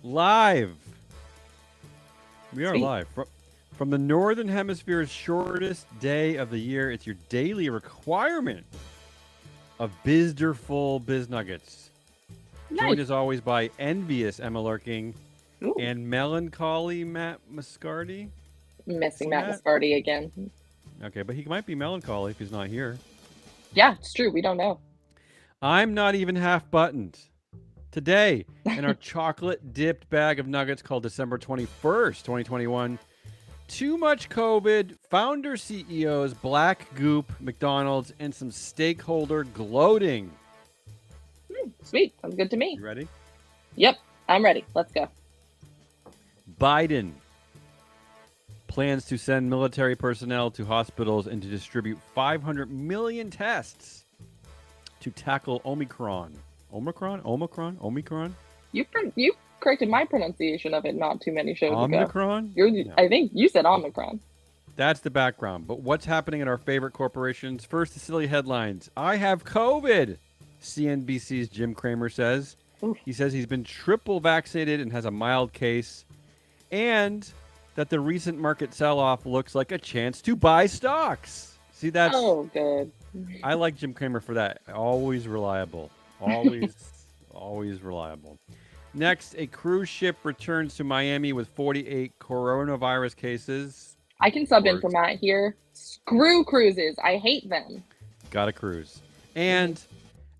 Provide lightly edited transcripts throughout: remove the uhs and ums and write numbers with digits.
Live. We are Sweet. live from the Northern Hemisphere's shortest day of the year. It's your daily requirement of Bizderful Biz Nuggets. Joined Nice. as always by envious Emma Lurking Ooh, and melancholy Matt Mascardi. missing See Matt Matt? Mascardi again. Okay, but he might be melancholy if he's not here. Yeah, it's true. We don't know. I'm not even half buttoned. Today, in our chocolate dipped bag of nuggets called December 21st, 2021, too much COVID, founder CEOs, black goop, McDonald's, and some stakeholder gloating. Sweet. Sounds good to me. You ready? Yep, I'm ready. Let's go. Biden plans to send military personnel to hospitals and to distribute 500 million tests to tackle Omicron. Omicron? You corrected my pronunciation of it not too many shows ago. Omicron? No. I think you said Omicron. That's the background. But what's happening at our favorite corporations? First, the silly headlines. I have COVID, CNBC's Jim Cramer says. Oof. He says he's been triple vaccinated and has a mild case, and that the recent market sell-off looks like a chance to buy stocks. See, Oh, good. I like Jim Cramer for that. Always reliable. Always reliable. Next, a cruise ship returns to Miami with 48 coronavirus cases. I can sub in for Matt here. Screw cruises. I hate them. Got a cruise. And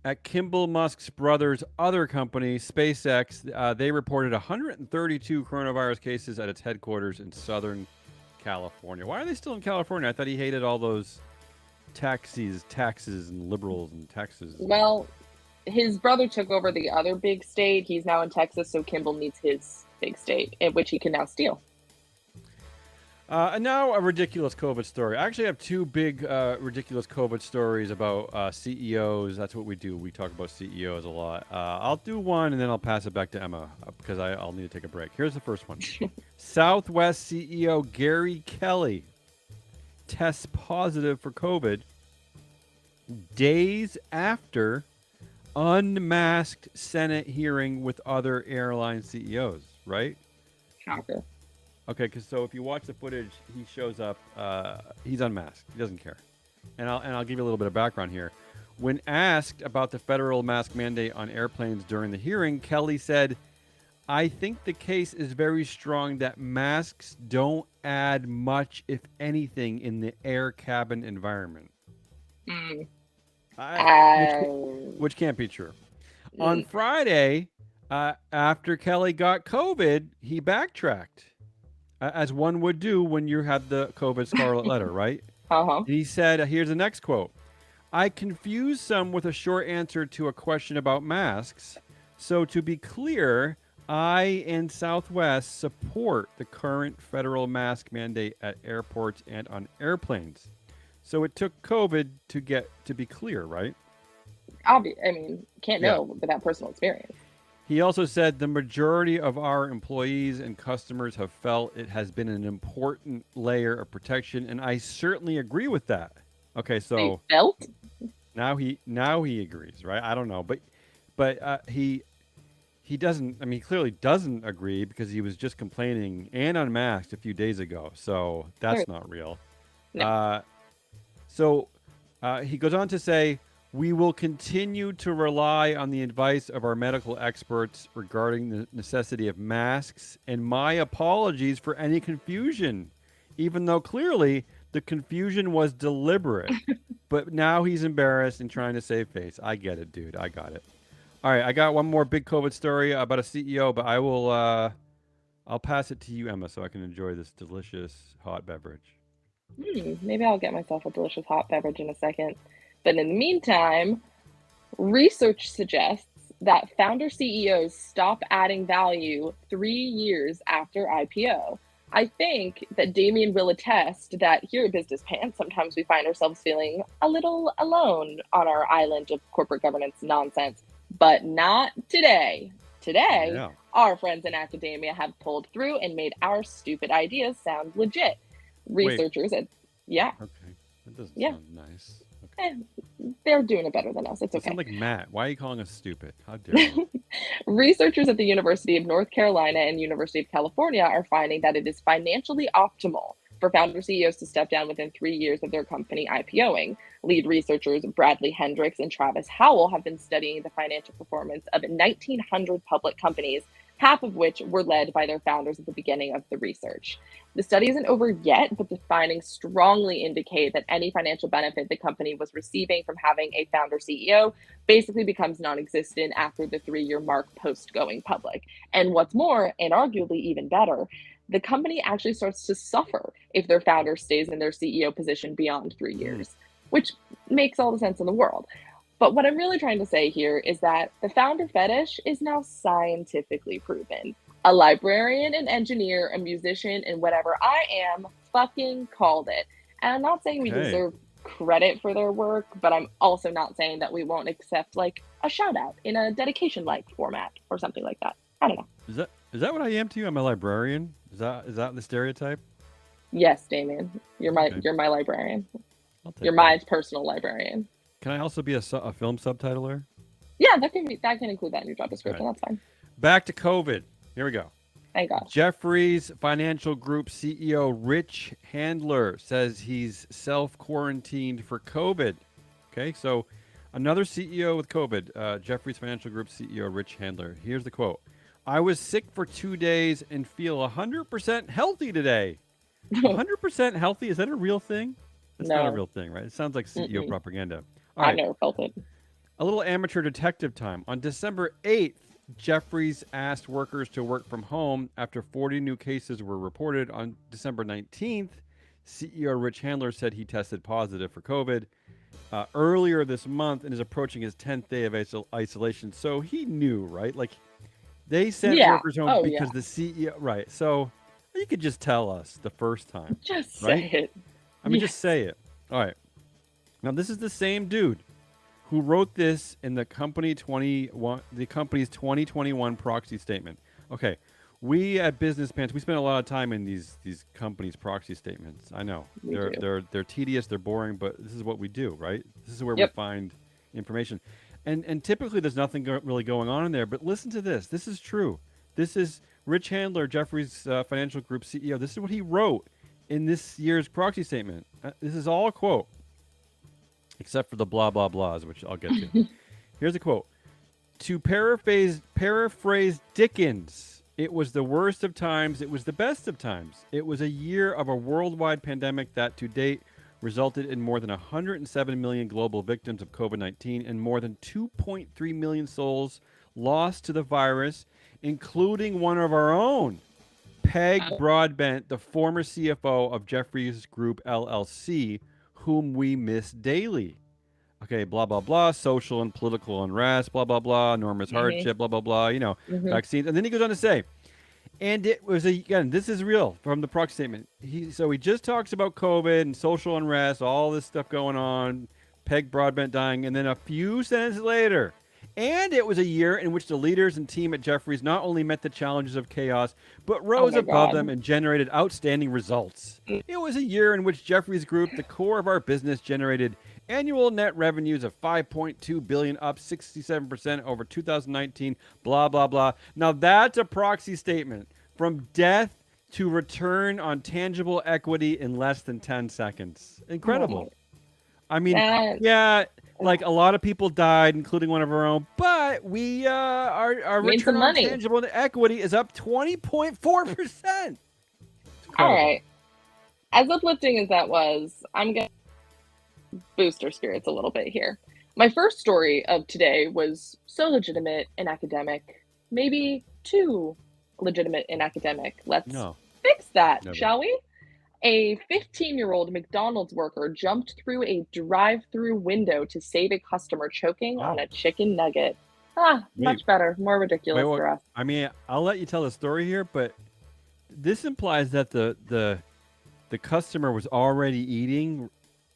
at Kimball Musk's brother's other company, SpaceX, they reported 132 coronavirus cases at its headquarters in Southern California. Why are they still in California? I thought he hated all those taxes, and liberals in Texas. Well, his brother took over the other big state. He's now in Texas, so Kimball needs his big state, in which he can now steal. And now a ridiculous COVID story. I actually have two big ridiculous COVID stories about CEOs. That's what we do. We talk about CEOs a lot. I'll do one and then I'll pass it back to Emma because I'll need to take a break. Here's the first one. Southwest CEO Gary Kelly tests positive for COVID days after unmasked Senate hearing with other airline CEOs, right? Shocker. Okay, because so if you watch the footage, he shows up. He's unmasked. He doesn't care. And I'll give you a little bit of background here. When asked about the federal mask mandate on airplanes during the hearing, Kelly said, "I think the case is very strong that masks don't add much, if anything, in the air cabin environment." Mm. Which can't be true. On Friday, after Kelly got COVID, he backtracked, as one would do when you had the COVID scarlet letter, right? Uh-huh. And he said, here's the next quote. "I confused some with a short answer to a question about masks. So to be clear, I and Southwest support the current federal mask mandate at airports and on airplanes. So it took COVID to be clear, right?" I mean, can't know without personal experience. He also said the majority of our employees and customers have felt it has been an important layer of protection, and I certainly agree with that. Okay, so They felt? now he agrees, right? I don't know, but he doesn't. I mean, he clearly doesn't agree because he was just complaining and unmasked a few days ago. So that's not real. No. So he goes on to say, "We will continue to rely on the advice of our medical experts regarding the necessity of masks, and my apologies for any confusion, even though clearly the confusion was deliberate." But now he's embarrassed and trying to save face. I get it, dude. I got it. All right, I got one more big COVID story about a CEO, but I'll pass it to you, Emma, so I can enjoy this delicious hot beverage. Maybe I'll get myself a delicious hot beverage in a second. But in the meantime, research suggests that founder CEOs stop adding value 3 years after IPO. I think that Damien will attest that here at Business Pants, sometimes we find ourselves feeling a little alone on our island of corporate governance nonsense, but not today. Today, our friends in academia have pulled through and made our stupid ideas sound legit. Researchers Okay, that doesn't sound nice. they're doing it better than us. It's You okay. sound like Matt. Why are you calling us stupid? How dare you? Researchers at the University of North Carolina and University of California are finding that it is financially optimal for founder CEOs to step down within 3 years of their company IPOing. Lead researchers Bradley Hendricks and Travis Howell have been studying the financial performance of 1,900 public companies, half of which were led by their founders at the beginning of the research. The study isn't over yet, but the findings strongly indicate that any financial benefit the company was receiving from having a founder CEO basically becomes non-existent after the 3-year mark post going public. And what's more, and arguably even better, the company actually starts to suffer if their founder stays in their CEO position beyond 3 Mm. years, which makes all the sense in the world. But what I'm really trying to say here is that the founder fetish is now scientifically proven. A librarian, an engineer, a musician, and whatever I am fucking called it. And I'm not saying we Okay. deserve credit for their work, but I'm also not saying that we won't accept like a shout out in a dedication like format or something like that. I don't know. Is that what I am to you? I'm a librarian. Is that the stereotype? Yes, Damien, Okay. you're my librarian. I'll take You're that. my personal librarian. Can I also be a film subtitler? Yeah, that can include that in your job description. Right. That's fine. Back to COVID. Here we go. Thank God. Jefferies Financial Group CEO Rich Handler says he's self-quarantined for COVID. Okay, so another CEO with COVID, Jefferies Financial Group CEO Rich Handler. Here's the quote. I was sick for 2 days and feel 100% healthy today. 100% healthy? Is that a real thing? That's not a No. real thing, right? It sounds like CEO Mm-mm. propaganda. All I've right. never felt it. A little amateur detective time. On December 8th, Jeffries asked workers to work from home after 40 new cases were reported. On December 19th, CEO Rich Handler said he tested positive for COVID earlier this month and is approaching his 10th day of isolation. So he knew, right? Like they sent Yeah. workers home Oh, because yeah. the CEO, right? So you could just tell us the first time, Just right? say it. I mean, Yes. just say it. All right. Now, this is the same dude who wrote this in the company's 2021 proxy statement. Okay, we at Business Pants, we spend a lot of time in these companies' proxy statements. I know We do. they're tedious, they're boring, but this is what we do, right? This is where we Yep. find information, and typically there's nothing really going on in there. But listen to this. This is true. This is Rich Handler, Jefferies Financial Group CEO. This is what he wrote in this year's proxy statement. This is all a quote, except for the blah blah blahs, which I'll get to. Here's a quote. To paraphrase Dickens, it was the worst of times, it was the best of times. It was a year of a worldwide pandemic that to date resulted in more than 107 million global victims of COVID-19 and more than 2.3 million souls lost to the virus, including one of our own. Peg Broadbent, the former CFO of Jefferies Group LLC, whom we miss daily. Okay, blah, blah, blah, social and political unrest, blah, blah, blah, enormous hardship, blah, blah, blah, vaccines. And then he goes on to say, and it was, again, this is real from the proxy statement. So he just talks about COVID and social unrest, all this stuff going on, Peg Broadbent dying, and then a few sentences later, and it was a year in which the leaders and team at Jefferies not only met the challenges of chaos, but rose my above God. them and generated outstanding results. It was a year in which Jefferies Group, the core of our business, generated annual net revenues of $5.2 billion, up 67% over 2019, blah, blah, blah. Now that's a proxy statement from death to return on tangible equity in less than 10 seconds. Incredible. I mean, That- yeah, like a lot of people died, including one of our own, but we our Made some return on money. tangible equity is up 20.4%. All right. As uplifting as that was, I'm going to boost our spirits a little bit here. My first story of today was so legitimate and academic, maybe too legitimate and academic. Let's No. fix that, Never. shall we? A 15-year-old McDonald's worker jumped through a drive-through window to save a customer choking on a chicken nugget. Much better, more ridiculous for us. I mean, I'll let you tell the story here, but this implies that the customer was already eating,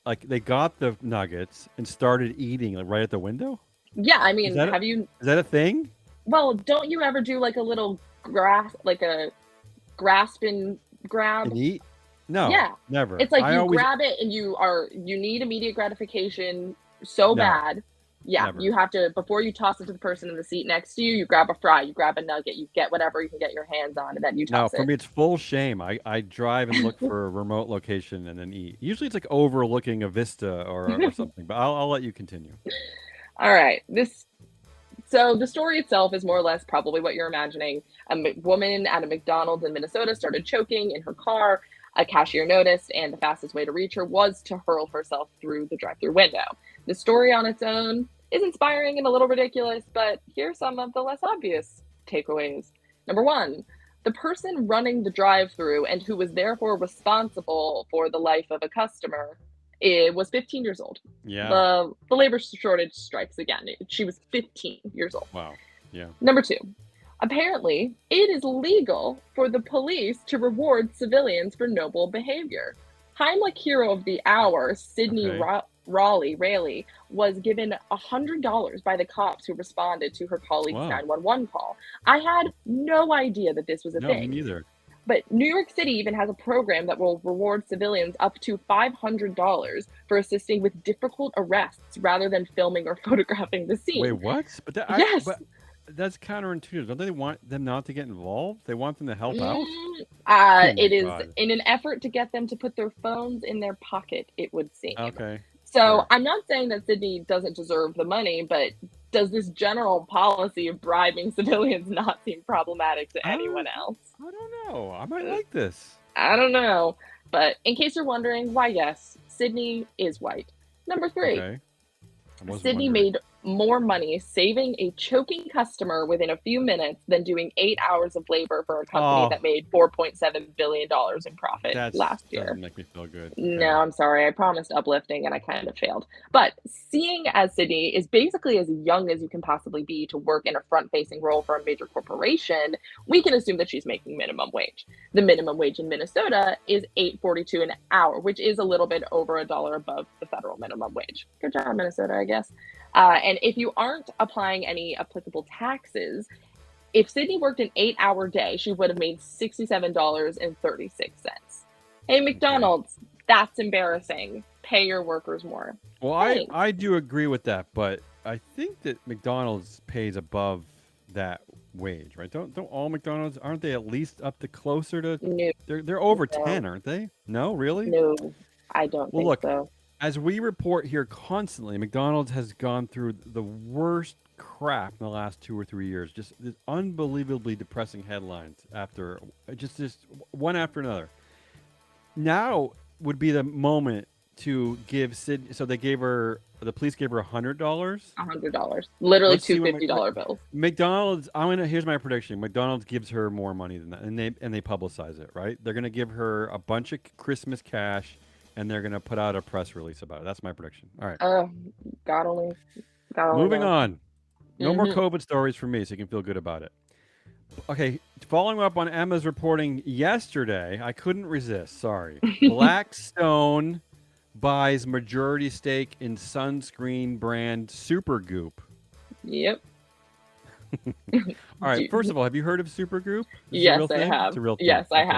like they got the nuggets and started eating like right at the window. Yeah, I mean, Is that is that a thing? Well, don't you ever do like a little grasp and grab? And eat? No, Yeah. never. It's like I you always grab it and you need immediate gratification so no, bad. Yeah, never. you have to, before you toss it to the person in the seat next to you, you grab a fry, you grab a nugget, you get whatever you can get your hands on, and then you No, toss for it. me it's full shame. I drive and look for a remote location and then eat. Usually it's like overlooking a vista or something. But I'll let you continue. All right. So the story itself is more or less probably what you're imagining. A woman at a McDonald's in Minnesota started choking in her car. A cashier noticed, and the fastest way to reach her was to hurl herself through the drive-through window. The story on its own is inspiring and a little ridiculous, but here's some of the less obvious takeaways. Number one, the person running the drive-through and who was therefore responsible for the life of a customer, it was 15 years old. Yeah. The labor shortage strikes again. She was 15 years old. Wow. Yeah. Number two, apparently, it is legal for the police to reward civilians for noble behavior. Heimlich Hero of the Hour, Sydney Okay. Raleigh, was given $100 by the cops who responded to her colleague's Wow. 911 call. I had no idea that this was a No, me thing. neither. But New York City even has a program that will reward civilians up to $500 for assisting with difficult arrests rather than filming or photographing the Wait, scene. what? Yes. But that's counterintuitive. Don't they want them not to get involved? They want them to help out? Mm, Oh my it is God. in an effort to get them to put their phones in their pocket, it would seem. Okay. So Sure. I'm not saying that Sydney doesn't deserve the money, but does this general policy of bribing civilians not seem problematic to anyone else? I don't know. I might like this. I don't know. But in case you're wondering, why, yes, Sydney is white. Number three, Okay. I wasn't Sydney wondering. made more money saving a choking customer within a few minutes than doing 8 hours of labor for a company Oh, that made $4.7 billion in profit that last doesn't year. make me feel good. No, Okay. I'm sorry. I promised uplifting and I kind of failed. But seeing as Sydney is basically as young as you can possibly be to work in a front facing role for a major corporation, we can assume that she's making minimum wage. The minimum wage in Minnesota is $8.42 an hour, which is a little bit over a dollar above the federal minimum wage. Good job, Minnesota, I guess. And if you aren't applying any applicable taxes, if Sydney worked an 8 hour day, she would have made $67.36. Hey, Okay. McDonald's, that's embarrassing. Pay your workers more. Well, Thanks. I do agree with that, but I think that McDonald's pays above that wage, right? Don't all McDonald's, aren't they at least up to closer to No, they're over no, 10, aren't they? No, really? no, I don't Well, think look, so. as we report here constantly, McDonald's has gone through the worst crap in the last 2 or 3 years. Just this unbelievably depressing headlines after just one after another. Now would be the moment to give Sid. So the police gave her $100. $100. Literally Let's see two what $50 bills. McDonald's. Here's my prediction. McDonald's gives her more money than that, and they publicize it, right? They're gonna give her a bunch of Christmas cash, and they're gonna put out a press release about it. That's my prediction. All right, God only moving knows. on. No more hmm COVID stories for me, so you can feel good about it. Okay, following up on Emma's reporting yesterday, I couldn't resist. Sorry. Blackstone buys majority stake in sunscreen brand SuperGoop. Yep. All right, first of all, have you heard of SuperGoop? Is this a Yes, real I thing? have. It's a real thing. Yes, I Okay.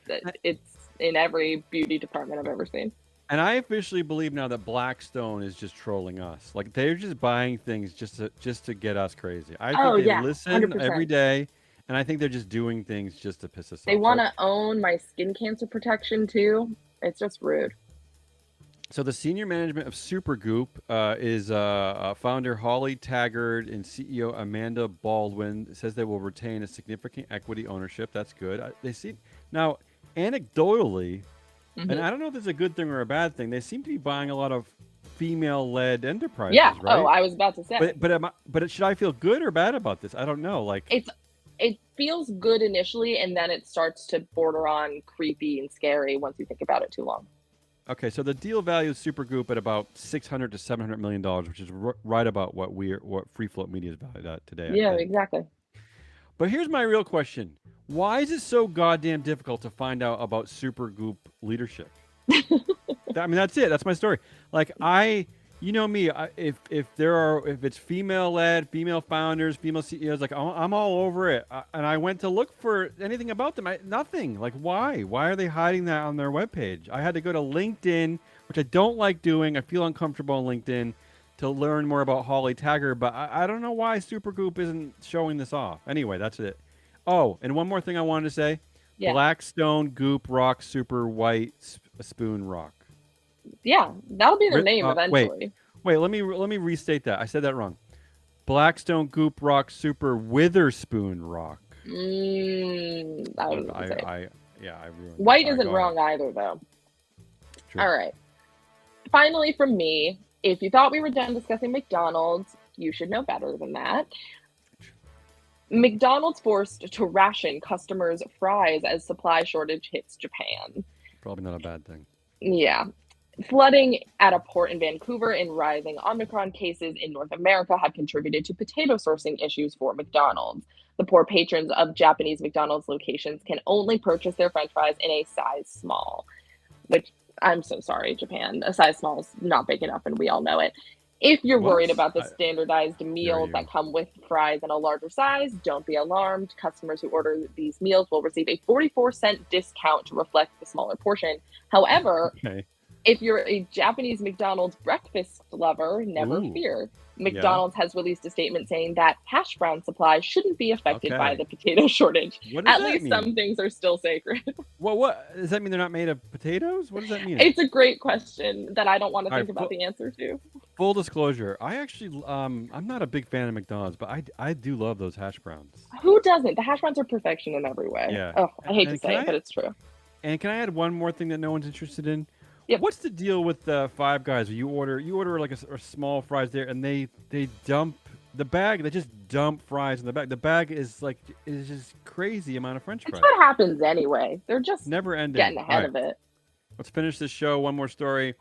have. It's in every beauty department I've ever seen. And I officially believe now that Blackstone is just trolling us. Like they're just buying things just to get us crazy. I think Oh they yeah, listen every 100%. day, and I think they're just doing things just to piss us They off. want to own my skin cancer protection too. It's just rude. So the senior management of SuperGoop is founder Holly Taggart and CEO Amanda Baldwin says they will retain a significant equity ownership. That's good. They see now anecdotally, and hmm I don't know if it's a good thing or a bad thing. They seem to be buying a lot of female-led enterprises, Yeah. right? Oh, I was about to say. But should I feel good or bad about this? I don't know. Like, It feels good initially, and then it starts to border on creepy and scary once you think about it too long. okay, so the deal values SuperGoop at about $600 to $700 million, which is right about what Free Float Media is valued at today. I Yeah, think. exactly. But here's my real question: why is it so goddamn difficult to find out about SuperGoop leadership? I mean, that's it. That's my story. Like You know me. If it's female led, female founders, female CEOs, like I'm all over it. And I went to look for anything about them. Nothing. Like why? Why are they hiding that on their webpage? I had to go to LinkedIn, which I don't like doing. I feel uncomfortable on LinkedIn to learn more about Holly Taggart, but I don't know why SuperGoop isn't showing this off. Anyway, that's it. Oh, and one more thing I wanted to say: Yeah. Blackstone Goop Rock Super White Spoon Rock. Yeah, that'll be their name Wait, eventually. let me restate that. I said that wrong. Blackstone Goop Rock Super Witherspoon Rock. I wouldn't say. I ruined it. White All right, isn't go wrong ahead. either, though. True. All right. Finally, from me, if you thought we were done discussing McDonald's, you should know better than that. McDonald's forced to ration customers' fries as supply shortage hits Japan. Probably not a bad thing. Yeah. Flooding at a port in Vancouver and rising Omicron cases in North America have contributed to potato sourcing issues for McDonald's. The poor patrons of Japanese McDonald's locations can only purchase their French fries in a size small, which I'm so sorry, Japan. A size small is not big enough, and we all know it. If you're What? worried about the standardized Dare meals you? that come with fries in a larger size, don't be alarmed. Customers who order these meals will receive a 44-cent discount to reflect the smaller portion. However, Okay. if you're a Japanese McDonald's breakfast lover, never Ooh. fear. Yeah. McDonald's has released a statement saying that hash brown supply shouldn't be affected by Okay. the potato shortage. What does At that least mean? some things are still sacred. What does that mean? They're not made of potatoes? What does that mean? It's a great question that I don't want to All right, think about the answer to. Full disclosure, I actually I'm not a big fan of McDonald's, but I do love those hash browns. Who doesn't? The hash browns are perfection in every way. Yeah. Oh, I hate to And say it, but it's true. And can I add one more thing that no one's interested in? Yep. What's the deal with Five Guys? You order like a small fries there, and they dump the bag. They just dump fries in the bag. The bag is just crazy amount of French It's fries. what happens anyway. They're just Never ending. getting ahead All of it. Let's finish this show. One more story.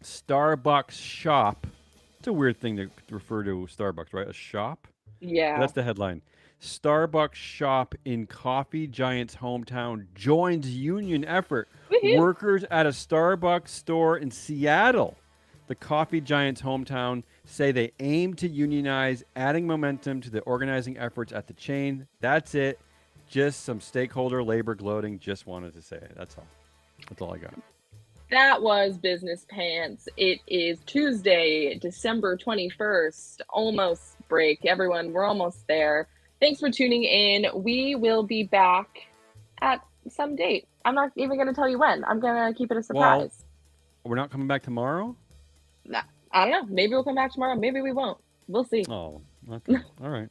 Starbucks shop. It's a weird thing to refer to Starbucks, right? A shop. Yeah. That's the headline. Starbucks shop in coffee giant's hometown joins union effort. Woohoo. Workers at a Starbucks store in Seattle, the coffee giant's hometown, say they aim to unionize, adding momentum to the organizing efforts at the chain. That's it. Just some stakeholder labor gloating. Just wanted to say it. That's all. That's all I got. That was Business Pants. It is Tuesday, December 21st. Almost break. Everyone, we're almost there. Thanks for tuning in. We will be back at some date. I'm not even going to tell you when. I'm going to keep it a surprise. We're not coming back tomorrow? I don't know. Maybe we'll come back tomorrow. Maybe we won't. We'll see. Oh, okay. All right.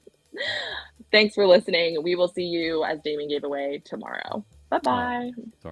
Thanks for listening. We will see you, as Damon gave away, tomorrow. Bye-bye. Sorry.